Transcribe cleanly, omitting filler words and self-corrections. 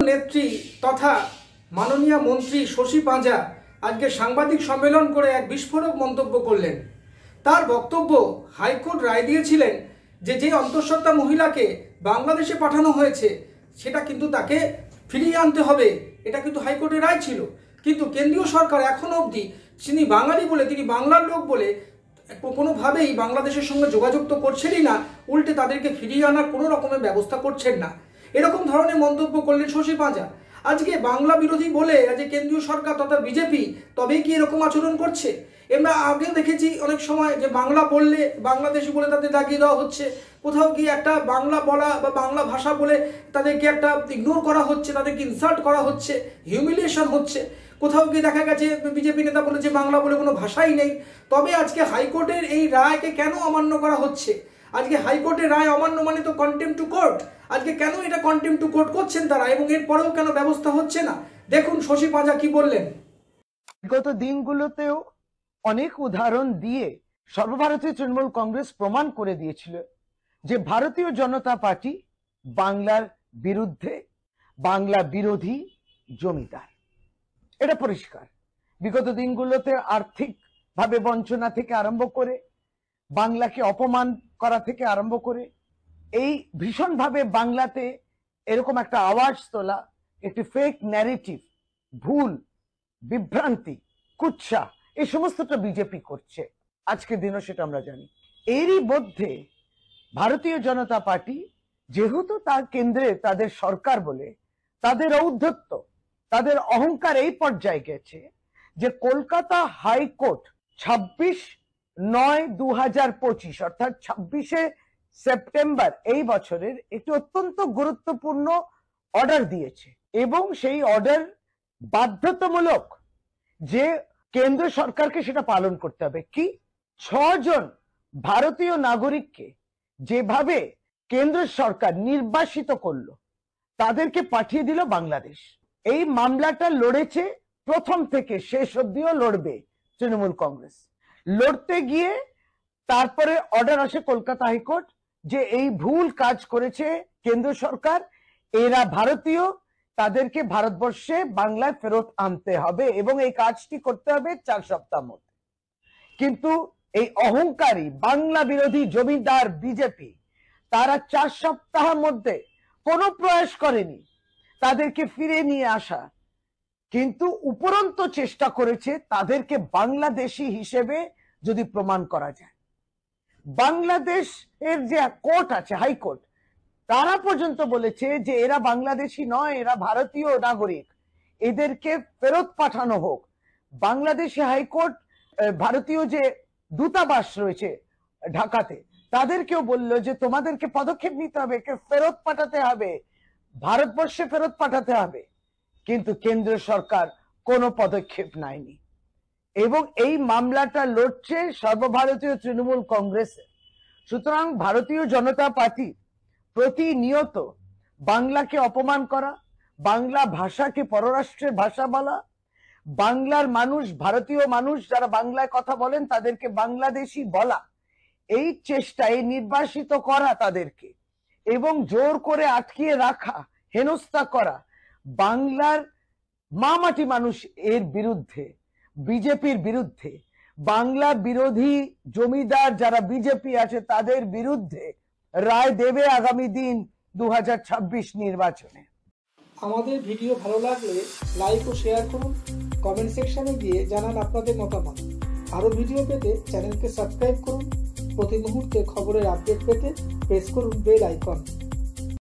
নেত্রী তথা মাননীয় মন্ত্রী শশী পাঁজা আজকে সাংবাদিক সম্মেলন করে এক বিস্ফোরক মন্তব্য করলেন। তার বক্তব্য, হাইকোর্ট রায় দিয়েছিলেন যে অন্তঃসত্ত্বা মহিলাকে বাংলাদেশে পাঠানো হয়েছে সেটা কিন্তু তাকে ফিরিয়ে আনতে হবে, এটা কিন্তু হাইকোর্টের রায় ছিল। কিন্তু কেন্দ্রীয় সরকার এখনো অবধি তিনি বাঙালি বলে, তিনি বাংলার লোক বলে কোনোভাবেই বাংলাদেশের সঙ্গে যোগাযোগ তো করছেনই না, উল্টে তাদেরকে ফিরিয়ে আনার কোনো রকমের ব্যবস্থা করছেন না। এরকম ধরনের মন্তব্য করলেন শশী পাঁজা। আজকে বাংলা বিরোধী বলে আজকে কেন্দ্রীয় সরকার তথা বিজেপি তবেই কি এরকম আচরণ করছে? আমরা আগেও দেখেছি অনেক সময় যে বাংলা বললে বাংলাদেশি বলে তাদের দাগিয়ে দেওয়া হচ্ছে, কোথাও গিয়ে একটা বাংলা বলা বা বাংলা ভাষা বলে তাদেরকে একটা ইগনোর করা হচ্ছে, তাদেরকে ইনসাল্ট করা হচ্ছে, হিউমিলিয়েশন হচ্ছে। কোথাও গিয়ে দেখা গেছে বিজেপি নেতা বলেছে বাংলা বলে কোনো ভাষাই নেই। তবে আজকে হাইকোর্টের এই রায়কে কেন অমান্য করা হচ্ছে? আজকে হাইকোর্টের রায় অমান্য মানে তো কন্টেম্প টু কোর্ট। আজকে কেন এটা কন্টেম্প টু কোর্ট করছেন তারা, এবং এরপরেও কেন ব্যবস্থা হচ্ছে না? দেখুন শশী পাঁজা কি বললেন। বিগত দিনগুলোতেও অনেক উদাহরণ দিয়ে সর্বভারতীয় তৃণমূল কংগ্রেস প্রমাণ করে দিয়েছিল যে ভারতীয় জনতা পার্টি বাংলার বিরুদ্ধে, বাংলা বিরোধী জমিদার। এটা পরিষ্কার। বিগত দিনগুলোতে আর্থিক ভাবে বঞ্চনা থেকে আরম্ভ করে, বাংলাকে অপমান করা থেকে আরম্ভ করে, এই ভীষণভাবে বাংলাতে এরকম একটা আওয়াজ তোলা, একটি ফেক ন্যারেটিভ, ভুল, বিভ্রান্তি, কুৎসা, এই সমস্তটা বিজেপি করছে। আজকের দিনও সেটা আমরা জানি। এরই মধ্যে ভারতীয় জনতা পার্টি যেহেতু তার কেন্দ্রে তাদের সরকার বলে, তাদের ঔদ্ধত্য, তাদের অহংকার এই পর্যায়ে গেছে যে কলকাতা হাইকোর্ট 26/9/2025 অর্থাৎ 26শে সেপ্টেম্বর এই বছরের একটি অত্যন্ত গুরুত্বপূর্ণ অর্ডার দিয়েছে, এবং সেই অর্ডার বাধ্যতামূলক যে কেন্দ্র সরকারকে সেটা পালন করতে হবে। কি, 6 জন ভারতীয় নাগরিককে যেভাবে কেন্দ্র সরকার নির্বাসিত করলো, তাদেরকে পাঠিয়ে দিল বাংলাদেশ। এই মামলাটা লড়েছে প্রথম থেকে শেষ অবধিও লড়বে তৃণমূল কংগ্রেস। লড়তে গিয়ে তারপরে অর্ডার আসে কলকাতা হাইকোর্ট যে এই ভুল কাজ করেছে কেন্দ্র সরকার, এরা ভারতীয়, তাদেরকে ভারতবর্ষে বাংলায় ফেরত আনতে হবে এবং এই কাজটি করতে হবে 4 সপ্তাহ মধ্যে। কিন্তু এই অহংকারী বাংলা বিরোধী জমিদার বিজেপি তারা 4 সপ্তাহের মধ্যে কোনো প্রয়াস করেনি তাদেরকে ফিরে নিয়ে আসা, কিন্তু উপরন্ত চেষ্টা করেছে তাদেরকে বাংলাদেশি হিসেবে যদি প্রমাণ করা যায়। বাংলাদেশের যে কোর্ট আছে, হাইকোর্ট, তারা পর্যন্ত বলেছে যে এরা বাংলাদেশি নয়, এরা ভারতীয় নাগরিক, এদেরকে ফেরত পাঠানো হোক। বাংলাদেশি হাইকোর্ট ভারতীয় যে দূতাবাস রয়েছে ঢাকাতে, তাদেরকেও বললো যে তোমাদেরকে পদক্ষেপ নিতে হবে, ফেরত পাঠাতে হবে, ভারতবর্ষে ফেরত পাঠাতে হবে। কিন্তু কেন্দ্র সরকার কোনো পদক্ষেপ নেয়নি এবং এই মামলাটা লড়ছে সর্বভারতীয় তৃণমূল কংগ্রেসে। সুতরাং ভারতীয় জনতা পার্টি প্রতিনিয়ত বাংলাকে অপমান করা, বাংলা ভাষাকে পররাষ্ট্রের ভাষা বলা, বাংলার মানুষ, ভারতীয় মানুষ যারা বাংলায় কথা বলেন তাদেরকে বাংলাদেশি বলা, এই চেষ্টায় নির্বাসিত করা তাদেরকে এবং জোর করে আটকিয়ে রাখা, হেনস্থা করা বাংলার মামাটি মানুষ এর বিরুদ্ধে, বিজেপির বিরুদ্ধে, বাংলা বিরোধী জমিদার যারা বিজেপি আছে তাদের বিরুদ্ধে রায় দেবে আগামী দিন 2026 নির্বাচনে। আমাদের ভিডিও ভালো লাগলে লাইক ও শেয়ার করুন, কমেন্ট সেকশনে গিয়ে জানান আপনাদের মতামত। আরো ভিডিও পেতে চ্যানেলকে সাবস্ক্রাইব করুন। প্রতি মুহূর্তে খবরের আপডেট পেতে প্রেস করুন বেল আইকন।